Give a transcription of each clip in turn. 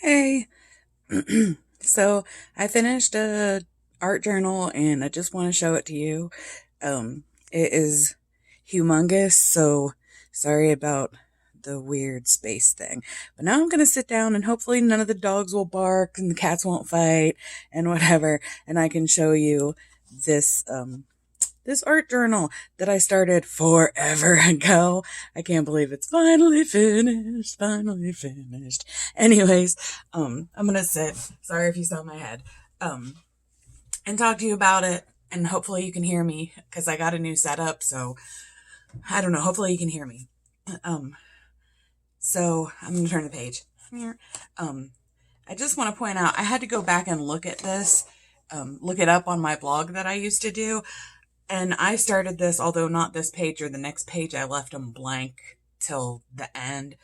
Hey, so I finished a art journal and I just want to show it to you. It is humongous, so sorry about the weird space thing. But now I'm gonna sit down and hopefully none of the dogs will bark and the cats won't fight and whatever, and I can show you this this art journal that I started forever ago. I can't believe it's finally finished, finally finished. Anyways, I'm gonna sit, sorry if you saw my head, um, and talk to you about it, and hopefully you can hear me, because I got a new setup, so I don't know, hopefully you can hear me. Um, so I'm gonna turn the page. Here. I just want to point out, I had to go back and look at this, look it up on my blog that I used to do. And I started this, although not this page or the next page, I left them blank till the end.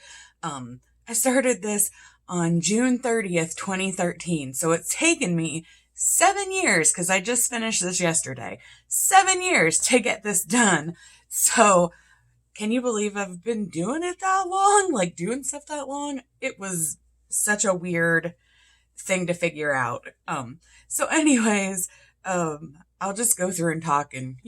I started this on June 30th, 2013. So it's taken me 7 years, because I just finished this yesterday. 7 years to get this done. So can you believe I've been doing it that long? Like doing stuff that long? It was such a weird thing to figure out. So anyways, I'll just go through and talk and,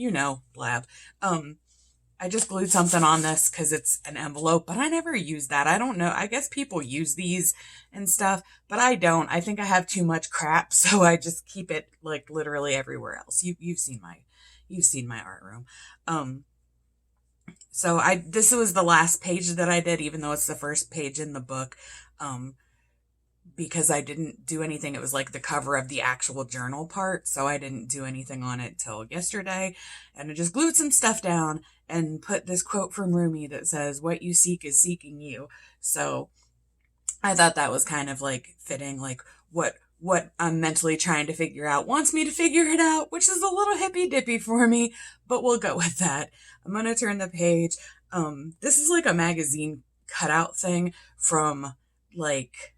blab. I just glued something on this because it's an envelope, but I never use that. I don't know. I guess people use these and stuff, but I don't. I think I have too much crap, so I just keep it like literally everywhere else. You've seen my art room. So this was the last page that I did, even though it's the first page in the book. Because I didn't do anything. It was like the cover of the actual journal part, so I didn't do anything on it till yesterday. And I just glued some stuff down and put this quote from Rumi that says, "What you seek is seeking you." So I thought that was kind of like fitting, like what I'm mentally trying to figure out wants me to figure it out, which is a little hippy dippy for me, but we'll go with that. I'm gonna turn the page. This is like a magazine cutout thing from like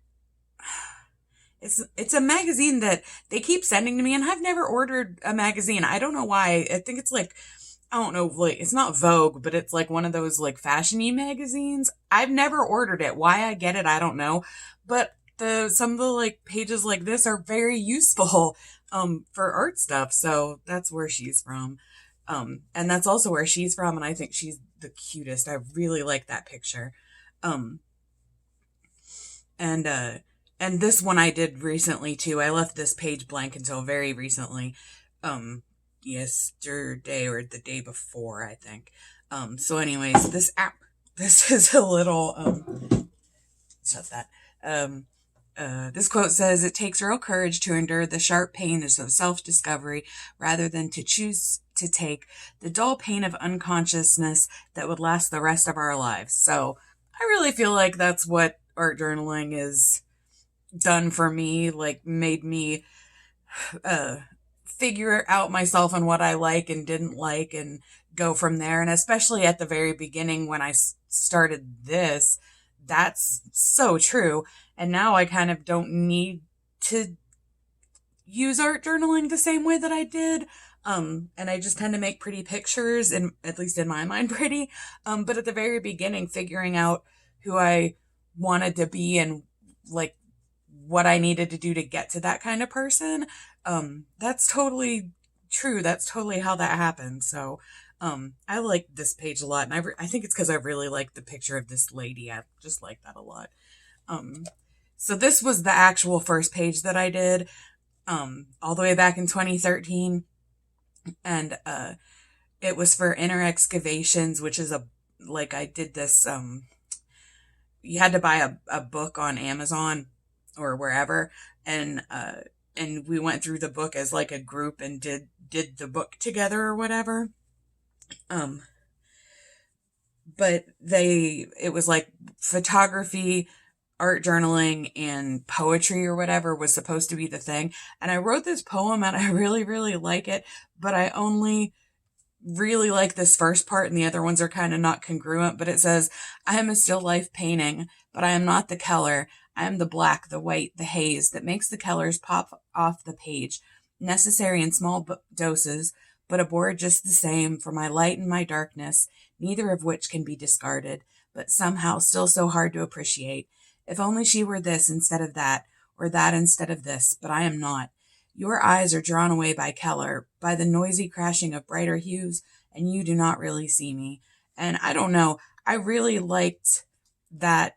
it's a magazine that they keep sending to me, and I've never ordered a magazine. I don't know why. I think it's like, I don't know, like it's not Vogue, but it's like one of those like fashion-y magazines. I've never ordered it. Why I get it, I don't know. But some of the like pages like this are very useful for art stuff. So that's where she's from. And that's also where she's from, and I think she's the cutest. I really like that picture. Um and and this one I did recently too. I left this page blank until very recently. Yesterday or the day before, I think. So anyways, this is a little shut that. This quote says, "It takes real courage to endure the sharp pain of self-discovery rather than to choose to take the dull pain of unconsciousness that would last the rest of our lives." So I really feel like that's what art journaling is done for me, like made me uh figure out myself and what I like and didn't like and go from there. And especially at the very beginning when I started this, that's so true. And now I kind of don't need to use art journaling the same way that I did. And I just tend to make pretty pictures, and at least in my mind, pretty. But at the very beginning, figuring out who I wanted to be and like what I needed to do to get to that kind of person, that's totally true. That's totally how that happened. So, I like this page a lot, and I think it's because I really like the picture of this lady. I just like that a lot. Um, so this was the actual first page that I did, all the way back in 2013, and it was for Inner Excavations, which is a like I did this. You had to buy a book on Amazon or wherever, and we went through the book as like a group and did the book together or whatever. Um, but it was like photography, art journaling, and poetry or whatever was supposed to be the thing. And I wrote this poem and I really, really like it, but I only really like this first part and the other ones are kind of not congruent. But it says, "I am a still life painting, but I am not the color. I am the black, the white, the haze that makes the colors pop off the page, necessary in small doses, but aboard just the same for my light and my darkness, neither of which can be discarded, but somehow still so hard to appreciate. If only she were this instead of that, or that instead of this, but I am not. Your eyes are drawn away by Keller, by the noisy crashing of brighter hues, and you do not really see me. And I don't know, I really liked that.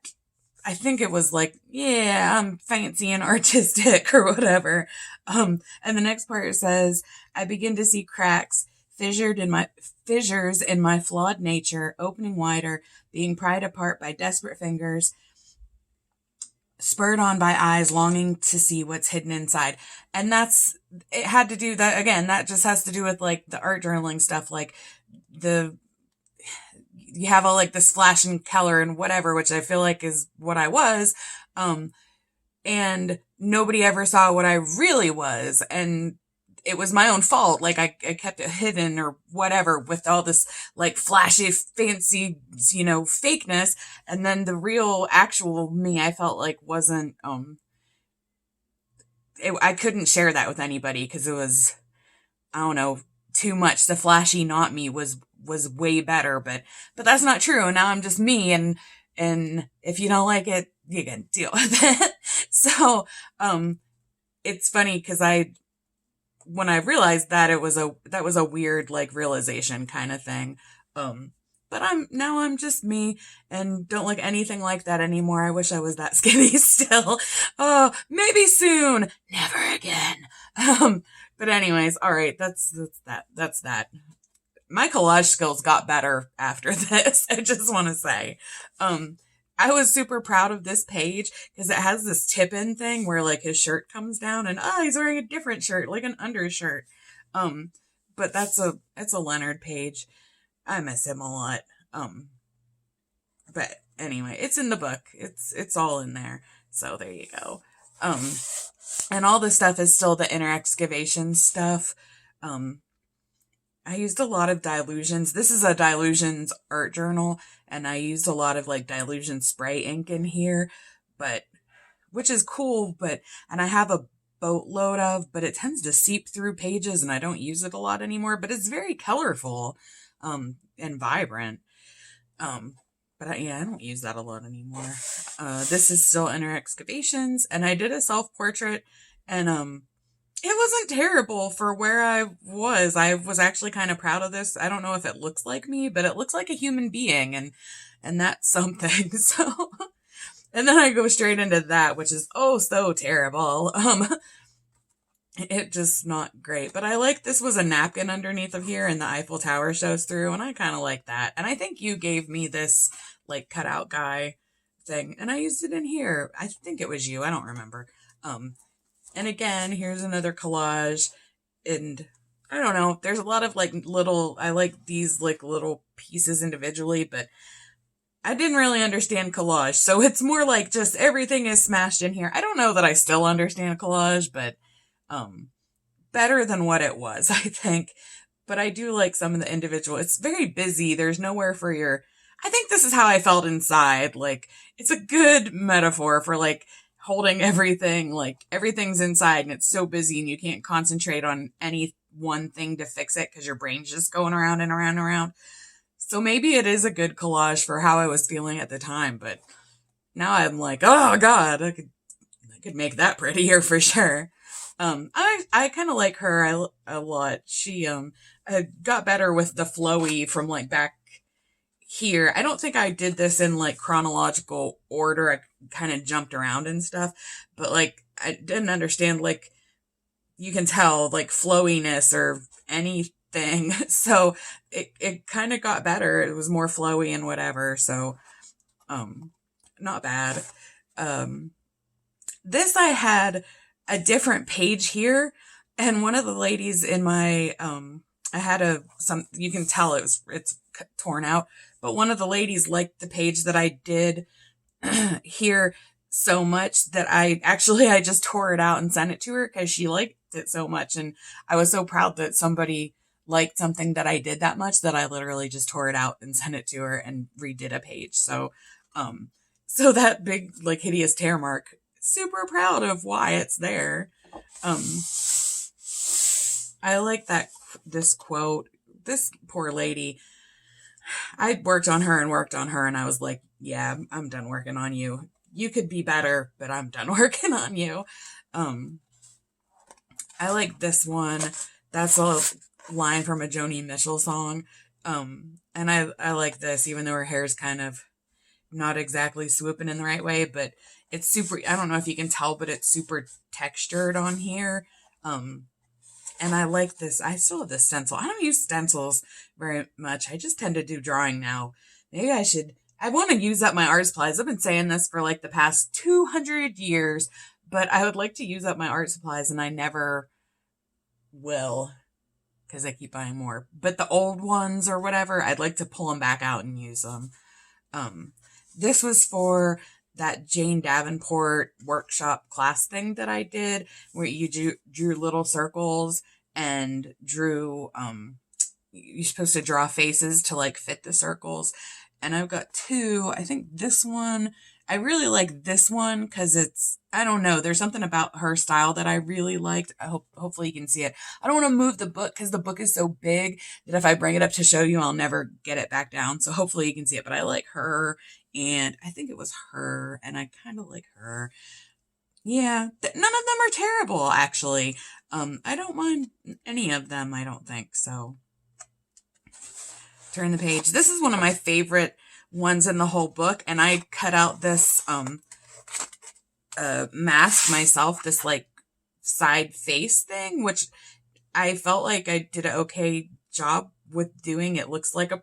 I think it was like, yeah, I'm fancy and artistic or whatever. And the next part says, I begin to see cracks, fissures in my flawed nature, opening wider, being pried apart by desperate fingers, spurred on by eyes longing to see what's hidden inside. And it had to do that again. That just has to do with like the art journaling stuff, like you have all like this Flash and Keller and whatever, which I feel like is what I was. And nobody ever saw what I really was. And it was my own fault. Like I kept it hidden or whatever with all this like flashy, fancy, fakeness. And then the real actual me, I felt like wasn't, I couldn't share that with anybody because it was, I don't know, too much. The flashy not me was way better, but that's not true. Now I'm just me, and if you don't like it, you can deal with it. So, it's funny because when I realized that that was a weird like realization kind of thing. But I'm just me and don't look anything like that anymore. I wish I was that skinny still. Oh, maybe soon. Never again. But anyways, all right, that's that. My collage skills got better after this. I just want to say, I was super proud of this page because it has this tip-in thing where like his shirt comes down and he's wearing a different shirt, like an undershirt. But it's a Leonard page. I miss him a lot. But anyway, it's in the book. It's all in there. So there you go. And all this stuff is still the inner excavation stuff. I used a lot of Dylusions. This is a Dylusions art journal, and I used a lot of like Dylusion spray ink in here, which is cool, and I have a boatload of, but it tends to seep through pages and I don't use it a lot anymore, but it's very colorful, and vibrant. But I don't use that a lot anymore. This is still Inner Excavations, and I did a self-portrait, and, it wasn't terrible for where I was. I was actually kind of proud of this. I don't know if it looks like me, but it looks like a human being, and that's something. So, and then I go straight into that, which is so terrible. It just not great. But I like this was a napkin underneath of here, and the Eiffel Tower shows through, and I kind of like that. And I think you gave me this like cutout guy thing, and I used it in here. I think it was you. I don't remember. And again, here's another collage, and I don't know, there's a lot of like I like these like little pieces individually, but I didn't really understand collage, so it's more like just everything is smashed in here. I don't know that I still understand collage, but, better than what it was, I think. But I do like some of the individual, it's very busy, there's nowhere for I think this is how I felt inside, like, it's a good metaphor for like, holding everything, like everything's inside and it's so busy and you can't concentrate on any one thing to fix it because your brain's just going around and around and around. So maybe it is a good collage for how I was feeling at the time, but now I'm like, oh God, I could make that prettier for sure. I kind of like her a lot. She got better with the flowy from like back here. I don't think I did this in like chronological order. I kind of jumped around and stuff, but like I didn't understand, like you can tell like flowiness or anything. So it kind of got better. It was more flowy and whatever. So, not bad. This I had a different page here, and one of the ladies in my, I had you can tell it's torn out, but one of the ladies liked the page that I did here so much that I just tore it out and sent it to her because she liked it so much. And I was so proud that somebody liked something that I did that much that I literally just tore it out and sent it to her and redid a page. So, so that big, like, hideous tear mark, super proud of why it's there. I like this quote. This poor lady, I worked on her and I was like, yeah, I'm done working on you. you could be better, but I'm done working on you. I like this one. That's a line from a Joni Mitchell song. And I like this, even though her hair is kind of not exactly swooping in the right way, but it's super, I don't know if you can tell, but it's super textured on here. And I like this. I still have this stencil. I don't use stencils very much. I just tend to do drawing now. Maybe I want to use up my art supplies. I've been saying this for like the past 200 years, but I would like to use up my art supplies and I never will because I keep buying more. But the old ones or whatever, I'd like to pull them back out and use them. This was for that Jane Davenport workshop class thing that I did where you drew little circles and drew, you're supposed to draw faces to like fit the circles. And I've got two. I think this one, I really like this one because it's, I don't know, there's something about her style that I really liked. Hopefully you can see it. I don't want to move the book because the book is so big that if I bring it up to show you, I'll never get it back down. So hopefully you can see it, but I like her and I think it was her and I kind of like her. Yeah, none of them are terrible, actually. I don't mind any of them, I don't think, so. Turn the page. This is one of my favorite ones in the whole book, and I cut out this mask myself, this like side face thing, which I felt like I did an okay job with doing. It looks like a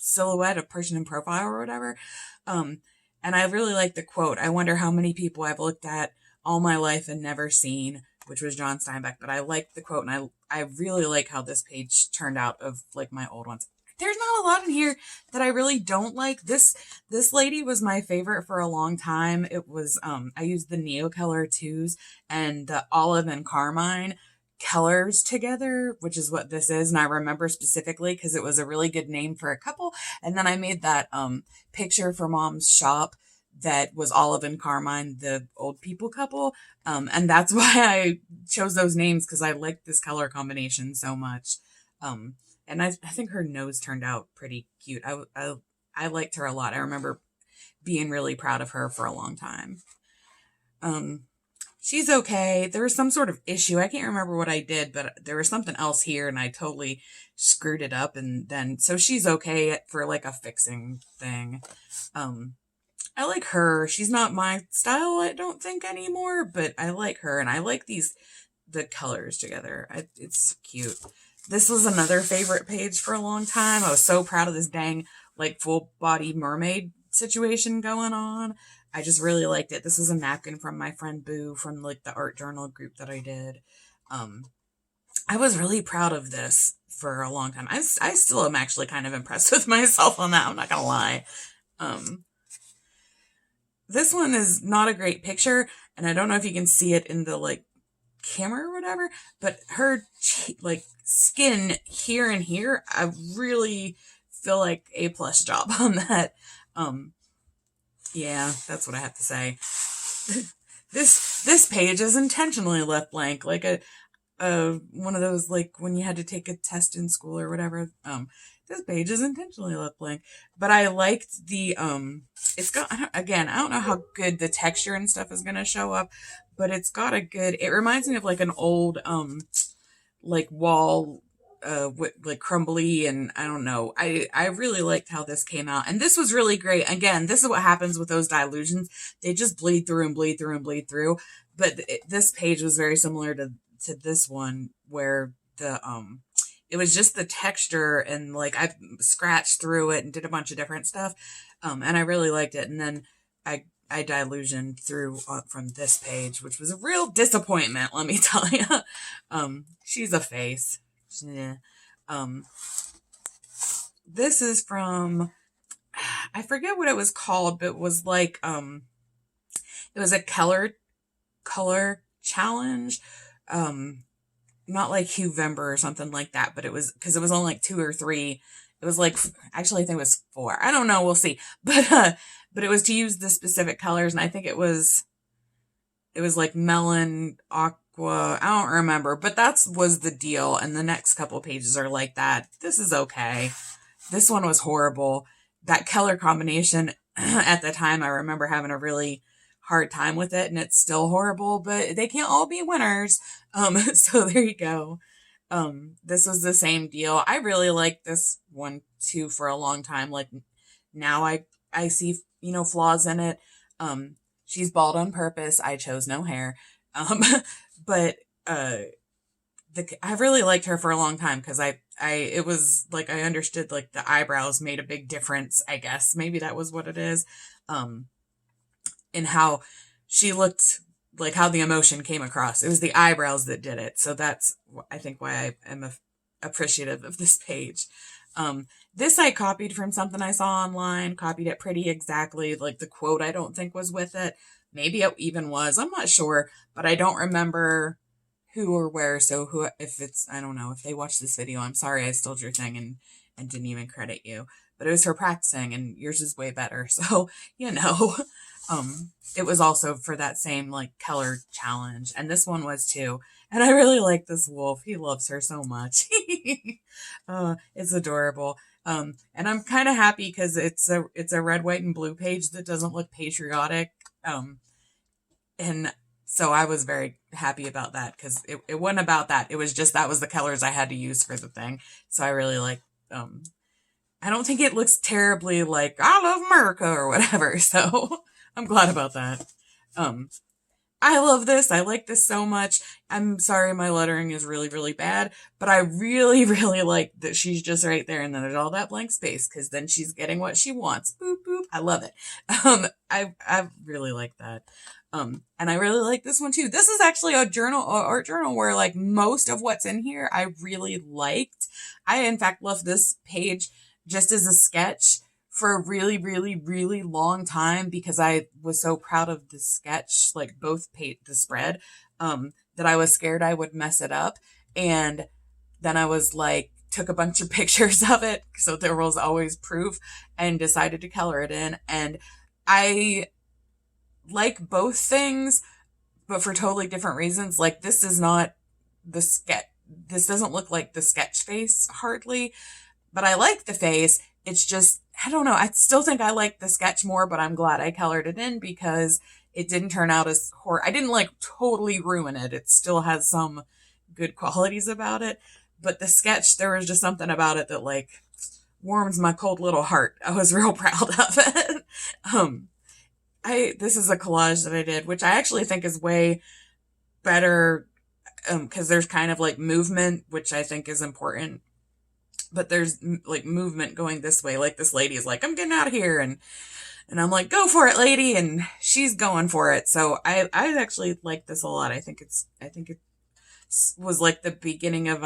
silhouette, a person in profile or whatever. And I really like the quote. I wonder how many people I've looked at all my life and never seen, which was John Steinbeck. But I like the quote, and I really like how this page turned out of like my old ones. There's not a lot in here that I really don't like. This lady was my favorite for a long time. It was, I used the Neocolor 2s and the Olive and Carmine colors together, which is what this is. And I remember specifically because it was a really good name for a couple. And then I made that picture for Mom's shop that was Olive and Carmine, the old people couple. And that's why I chose those names because I liked this color combination so much. And I think her nose turned out pretty cute. I liked her a lot. I remember being really proud of her for a long time. She's okay. There was some sort of issue. I can't remember what I did, but there was something else here and I totally screwed it up. And then, so she's okay for like a fixing thing. I like her. She's not my style, I don't think anymore, but I like her and I like the colors together. It's cute. This was another favorite page for a long time. I was so proud of this dang, like, full body mermaid situation going on. I just really liked it. This is a napkin from my friend Boo from, like, the art journal group that I did. I was really proud of this for a long time. I still am actually kind of impressed with myself on that. I'm not gonna lie. This one is not a great picture, and I don't know if you can see it in the, like, camera or whatever, but her like skin here and here, I really feel like A+ job on that. Yeah, that's what I have to say. This page is intentionally left blank, like a one of those, like when you had to take a test in school or whatever. This page is intentionally left blank, but I liked the it's got, I don't know how good the texture and stuff is gonna show up, but it's got a good, it reminds me of like an old like wall with like crumbly, and I don't know, I really liked how this came out, and this was really great. Again, this is what happens with those Dylusions. They just bleed through and bleed through and bleed through, but this page was very similar to this one where the it was just the texture, and like I scratched through it and did a bunch of different stuff, and I really liked it. And then I Dylusioned through from this page, which was a real disappointment, let me tell you. She's a face. Yeah. This is from, I forget what it was called, but it was like it was a color challenge. Not like Huevember or something like that, but it was, because it was only like 2 or 3. It was like, actually I think it was 4. I don't know, we'll see. But it was to use the specific colors, and I think it was like melon, aqua, I don't remember, but was the deal. And the next couple pages are like that. This is okay. This one was horrible. That color combination, at the time, I remember having a really hard time with it, and it's still horrible, but they can't all be winners. So there you go. This was the same deal. I really liked this one too for a long time. Like now I see, flaws in it. She's bald on purpose. I chose no hair. Um, but uh I really liked her for a long time because it was like I understood like the eyebrows made a big difference, I guess. Maybe that was what it is. Um, in how she looked, like how the emotion came across. It was the eyebrows that did it. So that's, I think, why I am appreciative of this page. This I copied from something I saw online, copied it pretty exactly. Like the quote I don't think was with it. Maybe it even was. I'm not sure, but I don't remember who or where. So who, if it's, I don't know, if they watch this video, I'm sorry I stole your thing and didn't even credit you. But it was her practicing and yours is way better. So, it was also for that same like color challenge. And this one was too. And I really like this wolf. He loves her so much. It's adorable. And I'm kind of happy because it's a red, white, and blue page that doesn't look patriotic. And so I was very happy about that because it wasn't about that. It was just that was the colors I had to use for the thing. So I really like I don't think it looks terribly like I love America or whatever. So I'm glad about that. I love this. I like this so much. I'm sorry my lettering is really, really bad, but I really, really like that she's just right there and then there's all that blank space because then she's getting what she wants. Boop, boop. I love it. I really like that. And I really like this one too. This is actually a art journal where like most of what's in here I really liked. I in fact left this page just as a sketch for a really, really, really long time because I was so proud of the sketch, like both the spread, that I was scared I would mess it up. And then I was like, took a bunch of pictures of it. So there was always proof and decided to color it in. And I like both things, but for totally different reasons. Like this is not the sketch. This doesn't look like the sketch face hardly, but I like the face. It's just, I don't know. I still think I like the sketch more, but I'm glad I colored it in because it didn't turn out as I didn't like totally ruin it. It still has some good qualities about it, but the sketch, there was just something about it that like warms my cold little heart. I was real proud of it. This is a collage that I did, which I actually think is way better, because there's kind of like movement, which I think is important, but there's like movement going this way. Like this lady is like, I'm getting out of here. And I'm like, go for it, lady. And she's going for it. So I actually like this a lot. I think it was like the beginning of,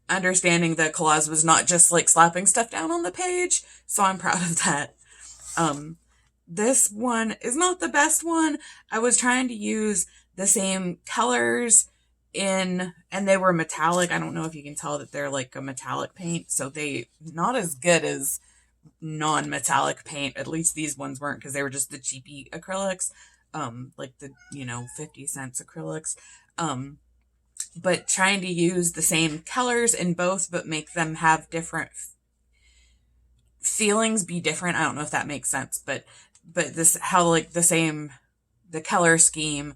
understanding that collage was not just like slapping stuff down on the page. So I'm proud of that. This one is not the best one. I was trying to use the same colors and they were metallic. I don't know if you can tell that they're like a metallic paint. So they not as good as non-metallic paint. At least these ones weren't because they were just the cheapy acrylics. Like the, 50 cents acrylics. But trying to use the same colors in both, but make them have different feelings, be different. I don't know if that makes sense, but this, how like the color scheme,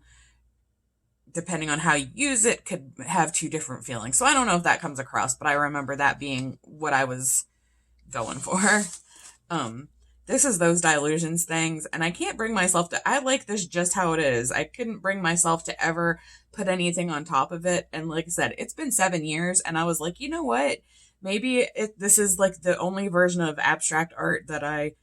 depending on how you use it, could have two different feelings. So I don't know if that comes across, but I remember that being what I was going for. This is those Dylusions things, and I can't bring myself to, I like this just how it is. I couldn't bring myself to ever put anything on top of it. And like I said, it's been 7 years, and I was like, you know what? Maybe this is like the only version of abstract art that I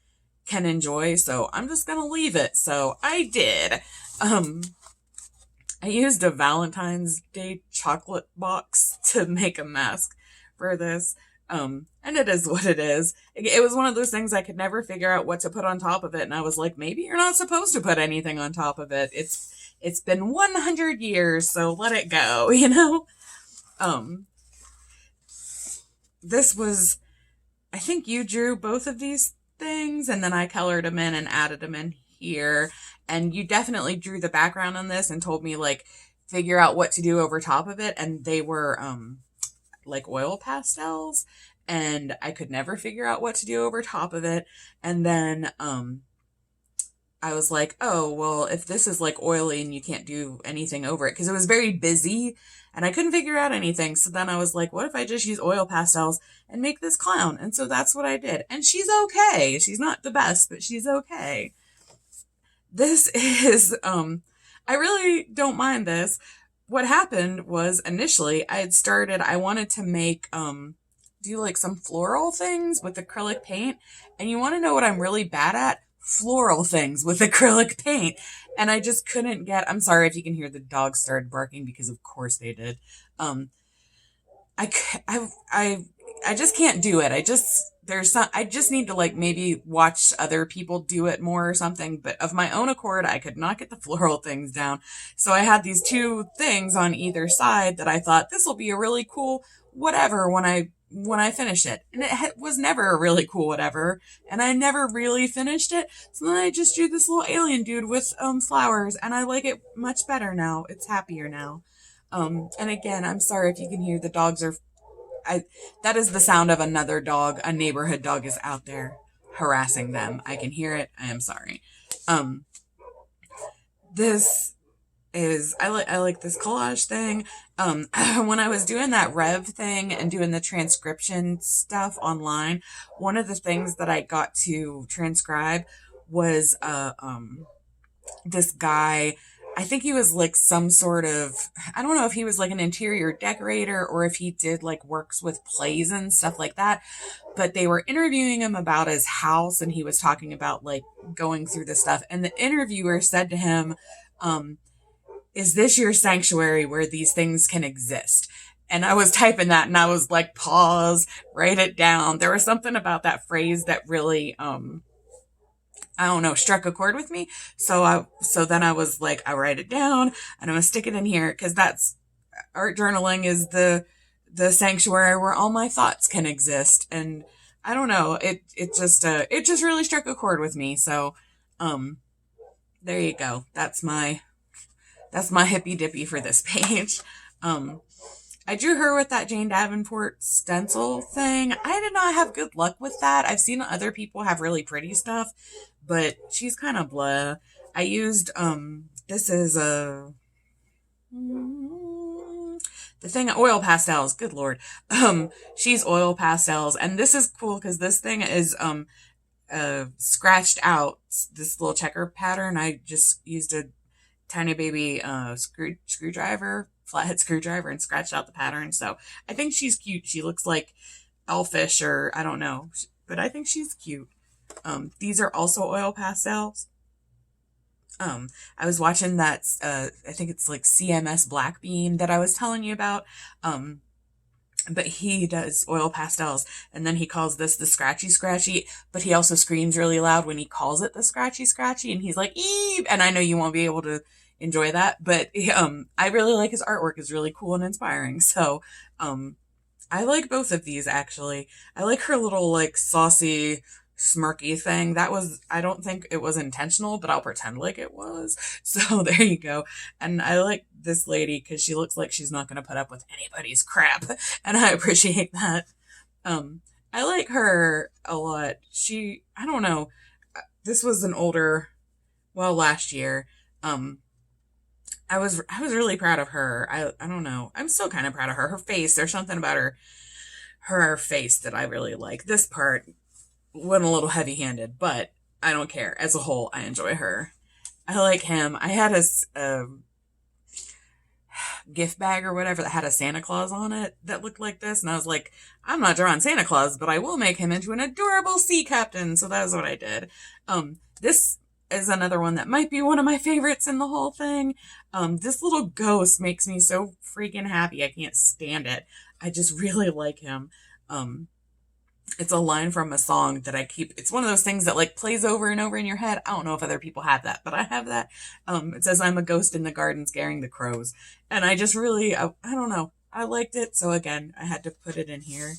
can enjoy, so I'm just gonna leave it. So I did. I used a Valentine's Day chocolate box to make a mask for this. And it is what it is. It was one of those things I could never figure out what to put on top of it. And I was like, maybe you're not supposed to put anything on top of it. It's been 100 years, so let it go, This was, I think you drew both of these things and then I colored them in and added them in here. And you definitely drew the background on this and told me like, figure out what to do over top of it. And they were, like oil pastels. and I could never figure out what to do over top of it. And then, I was like, oh, well, if this is like oily and you can't do anything over it, because it was very busy and I couldn't figure out anything. So then I was like, what if I just use oil pastels and make this clown? And so that's what I did. And she's okay. She's not the best, but she's okay. This is, I really don't mind this. What happened was initially I wanted to make, do like some floral things with acrylic paint. And you want to know what I'm really bad at? Floral things with acrylic paint. And I just couldn't I'm sorry if you can hear the dogs started barking because of course they did. Um, I, I just can't do it. I just need to like maybe watch other people do it more or something, but of my own accord, I could not get the floral things down. So I had these two things on either side that I thought this will be a really cool whatever when I finish it. And it was never a really cool whatever, and I never really finished it. So then I just drew this little alien dude with flowers, and I like it much better now. It's happier now. And again, I'm sorry if you can hear the dogs are that is the sound of another dog. A neighborhood dog is out there harassing them. I can hear it. I am sorry. Um, this I like this collage thing. When I was doing that Rev thing and doing the transcription stuff online, one of the things that I got to transcribe was this guy. I think he was like some sort of, I don't know if he was like an interior decorator or if he did like works with plays and stuff like that, but they were interviewing him about his house and he was talking about like going through this stuff. And the interviewer said to him, is this your sanctuary where these things can exist? And I was typing that and I was like, pause, write it down. There was something about that phrase that really, I don't know, struck a chord with me. So then I was like, I write it down and I'm gonna stick it in here because that's art journaling is the sanctuary where all my thoughts can exist. And I don't know, it just really struck a chord with me. So, there you go. That's my hippy dippy for this page. I drew her with that Jane Davenport stencil thing. I did not have good luck with that. I've seen other people have really pretty stuff, but she's kind of blah. I used, this is the thing, oil pastels. Good Lord. She's oil pastels. And this is cool because this thing is, scratched out this little checker pattern. I just used a tiny baby, screwdriver, flathead screwdriver and scratched out the pattern. So I think she's cute. She looks like elfish or I don't know, but I think she's cute. These are also oil pastels. I was watching that, I think it's like CMS Black Bean that I was telling you about. But he does oil pastels and then he calls this the scratchy scratchy, but he also screams really loud when he calls it the scratchy scratchy and he's like, eep. And I know you won't be able to enjoy that, but, I really like his artwork. It's really cool and inspiring. So, I like both of these actually. I like her little like saucy smirky thing. I don't think it was intentional, but I'll pretend like it was. So there you go. And I like this lady because she looks like she's not going to put up with anybody's crap. And I appreciate that. I like her a lot. I don't know. This was last year. I was really proud of her. I don't know. I'm still kind of proud of her. Her face, there's something about her face that I really like. This part went a little heavy-handed, but I don't care. As a whole, I enjoy her. I like him. I had a gift bag or whatever that had a Santa Claus on it that looked like this, and I was like, I'm not drawing Santa Claus, but I will make him into an adorable sea captain. So that was what I did. This is another one that might be one of my favorites in the whole thing. This little ghost makes me so freaking happy. I can't stand it. I just really like him. It's a line from a song that it's one of those things that like plays over and over in your head. I don't know if other people have that, but I have that. It says, I'm a ghost in the garden scaring the crows. And I just really, I don't know. I liked it. So again, I had to put it in here.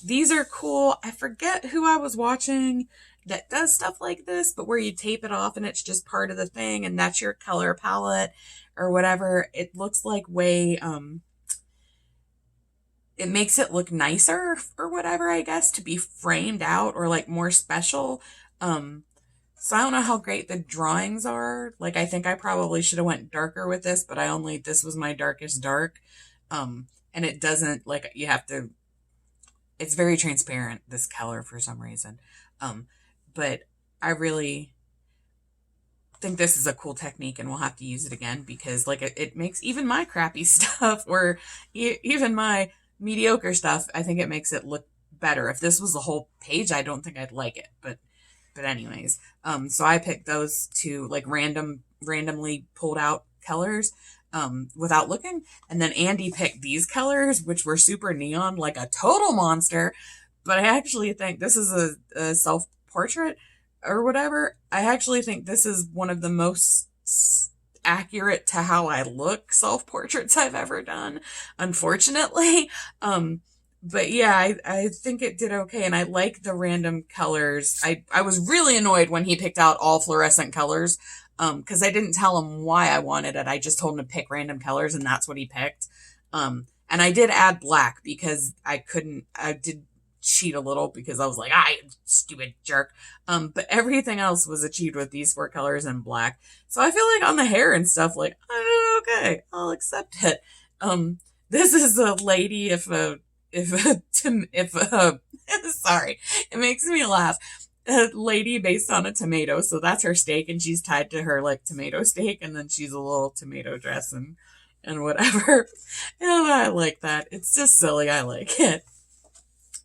These are cool. I forget who I was watching that does stuff like this, but where you tape it off and it's just part of the thing and that's your color palette or whatever. It looks like it makes it look nicer or whatever, I guess, to be framed out or like more special. Um, so I don't know how great the drawings are. Like I think I probably should have went darker with this, but this was my darkest dark. And it doesn't like you have to it's very transparent, this color for some reason. Um, but I really think this is a cool technique and we'll have to use it again because like it makes even my crappy stuff or even my mediocre stuff, I think it makes it look better. If this was the whole page, I don't think I'd like it, but anyways, so I picked those two like randomly pulled out colors without looking, and then Andy picked these colors which were super neon like a total monster. But I actually think this is a self portrait or whatever. I actually think this is one of the most accurate to how I look self portraits I've ever done, unfortunately. Um, but yeah, I think it did okay, and I like the random colors. I was really annoyed when he picked out all fluorescent colors, because I didn't tell him why I wanted it. I just told him to pick random colors, and that's what he picked. And I did add black because I did cheat a little because I was like, I stupid jerk. But everything else was achieved with these four colors and black. So I feel like on the hair and stuff, like, I did okay. I'll accept it. This is a lady if a sorry, it makes me laugh. A lady based on a tomato, so that's her steak, and she's tied to her like tomato steak, and then she's a little tomato dress and whatever. And I like that. It's just silly. I like it.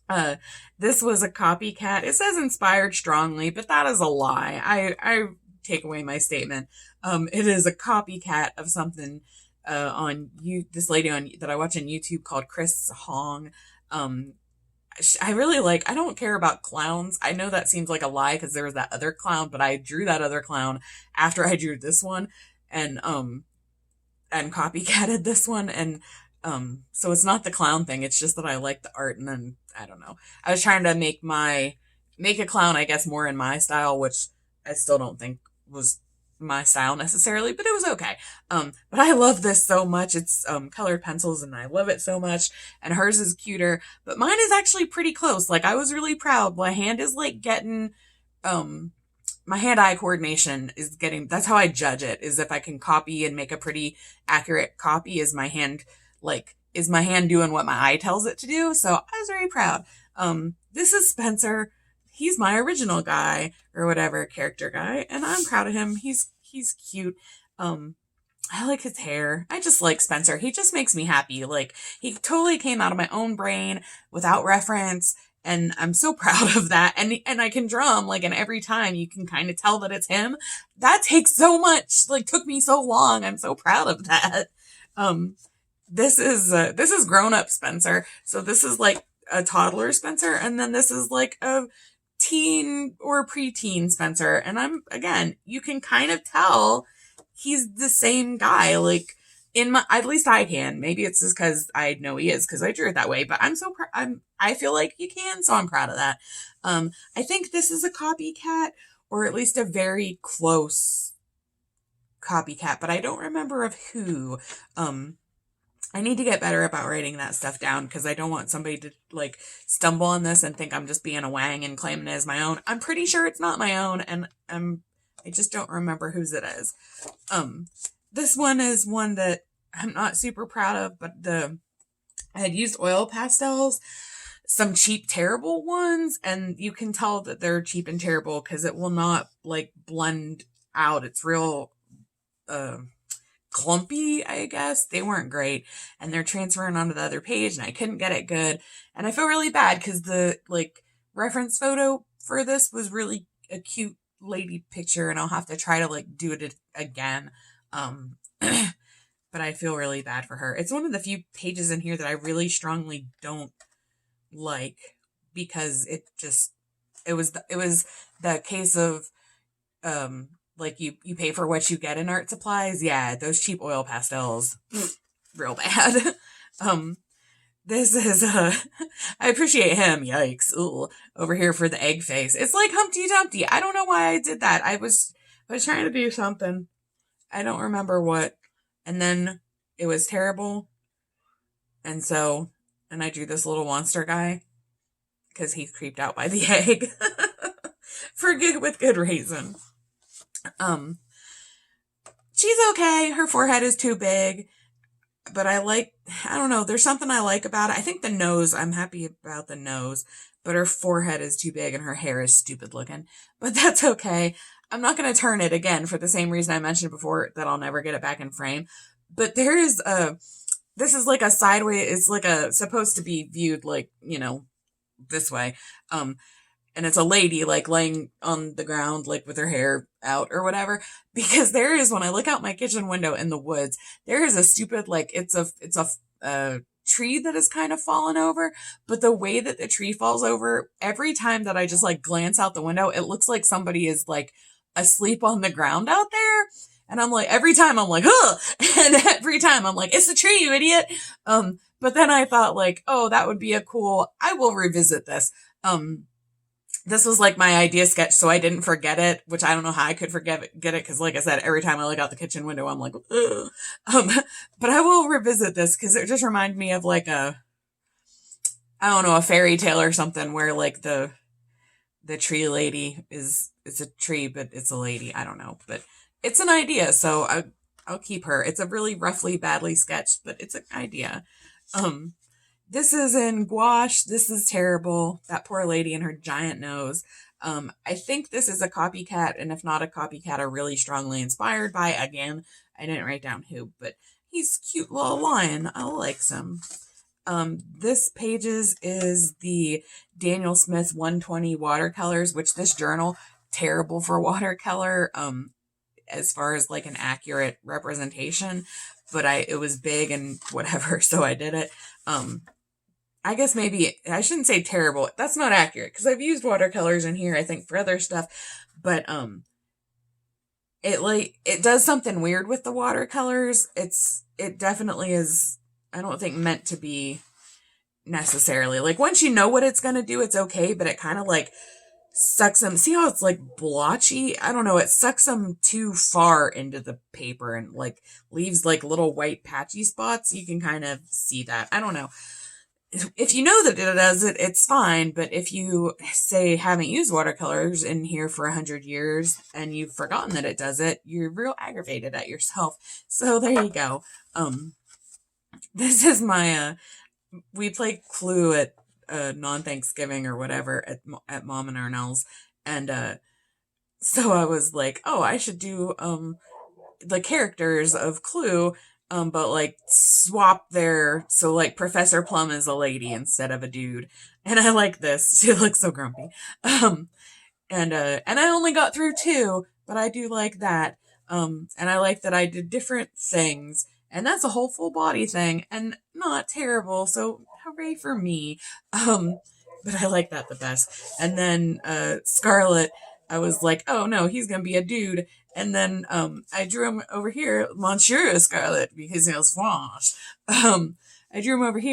Uh, this was a copycat. It says inspired strongly, but that is a lie. I take away my statement. It is a copycat of something on you. This lady on that I watch on YouTube called Chris Hong. Um, I really like. I don't care about clowns. I know that seems like a lie because there was that other clown, but I drew that other clown after I drew this one, and copycatted this one, and so it's not the clown thing, it's just that I like the art, and then I don't know, I was trying to make a clown, I guess, more in my style, which I still don't think was my style necessarily, but it was okay. But I love this so much. It's colored pencils and I love it so much, and hers is cuter, but mine is actually pretty close. Like I was really proud. My hand is like getting um my hand-eye coordination is getting, that's how I judge it, is if I can copy and make a pretty accurate copy. Is my hand doing what my eye tells it to do? So I was very proud. This is Spencer. He's my original guy or whatever, character guy, and I'm proud of him. He's cute. I like his hair. I just like Spencer. He just makes me happy. Like he totally came out of my own brain without reference, and I'm so proud of that. And I can drum like, and every time you can kind of tell that it's him. That takes so much. Like took me so long. I'm so proud of that. Um, this is grown up Spencer. So this is like a toddler Spencer, and then this is like a teen or preteen Spencer. And again, you can kind of tell he's the same guy. Like at least I can. Maybe it's just because I know he is because I drew it that way. But I feel like you can, so I'm proud of that. I think this is a copycat, or at least a very close copycat, but I don't remember of who. I need to get better about writing that stuff down because I don't want somebody to like stumble on this and think I'm just being a wang and claiming it as my own. I'm pretty sure it's not my own, and I just don't remember whose it is. This one is one that I'm not super proud of, but I had used oil pastels, some cheap, terrible ones, and you can tell that they're cheap and terrible because it will not like blend out. It's real, clumpy, I guess. They weren't great, and they're transferring onto the other page, and I couldn't get it good, and I feel really bad because the like reference photo for this was really a cute lady picture, and I'll have to try to like do it again. But I feel really bad for her. It's one of the few pages in here that I really strongly don't like because it was the case of like you pay for what you get in art supplies. Yeah, those cheap oil pastels, real bad. This is I appreciate him. Yikes! Ooh, over here for the egg face. It's like Humpty Dumpty. I don't know why I did that. I was trying to do something. I don't remember what, and then it was terrible, and so and I drew this little monster guy because he's creeped out by the egg with good reason. She's okay. Her forehead is too big, but I don't know, there's something I like about it. I think the nose, I'm happy about the nose, but her forehead is too big and her hair is stupid looking, but that's okay. I'm not going to turn it again for the same reason I mentioned before, that I'll never get it back in frame. But this is like a sideways, it's like supposed to be viewed like, this way. And it's a lady like laying on the ground, like with her hair out or whatever. Because there is, when I look out my kitchen window in the woods, there is a stupid, like, it's a tree that is kind of fallen over. But the way that the tree falls over, every time that I just like glance out the window, it looks like somebody is like asleep on the ground out there. And I'm like, every time I'm like, huh! And every time I'm like, it's a tree, you idiot. But then I thought like, oh, that would be I will revisit this. This was like my idea sketch, so I didn't forget it, which I don't know how I could get it, because like I said, every time I look out the kitchen window, I'm like, ugh. But I will revisit this, because it just reminded me of like I don't know, a fairy tale or something, where like the tree lady it's a tree, but it's a lady. I don't know, but it's an idea, so I'll keep her. It's a really roughly, badly sketched, but it's an idea. This is in gouache. This is terrible. That poor lady and her giant nose. I think this is a copycat, and if not a copycat, are really strongly inspired by. Again, I didn't write down who, but he's a cute little lion. I like him. This pages is the Daniel Smith 120 watercolors, which this journal, terrible for watercolor, as far as like an accurate representation, but it was big and whatever, so I did it. I guess maybe I shouldn't say terrible. That's not accurate, because I've used watercolors in here, I think, for other stuff, but it does something weird with the watercolors. It definitely is, I don't think, meant to be necessarily. Like, once you know what it's going to do, it's okay, but it kind of like sucks them. See how it's like blotchy? I don't know. It sucks them too far into the paper and like leaves like little white patchy spots. You can kind of see that. I don't know. If you know that it does it, it's fine. But if you, say, haven't used watercolors in here for 100 years and you've forgotten that it does it, you're real aggravated at yourself. So there you go. This is my, we play Clue at non-Thanksgiving or whatever at Mom and Arnell's. And so I was like, oh, I should do the characters of Clue, but like swap so like Professor Plum is a lady instead of a dude. And I like this. She looks so grumpy. And I only got through 2, but I do like that. And I like that I did different things, and that's a whole full body thing and not terrible. So hooray for me. But I like that the best. And then Scarlet, I was like, oh no, he's gonna be a dude. And then I drew him over here, Monsieur Scarlet, because he was French. I drew him over here.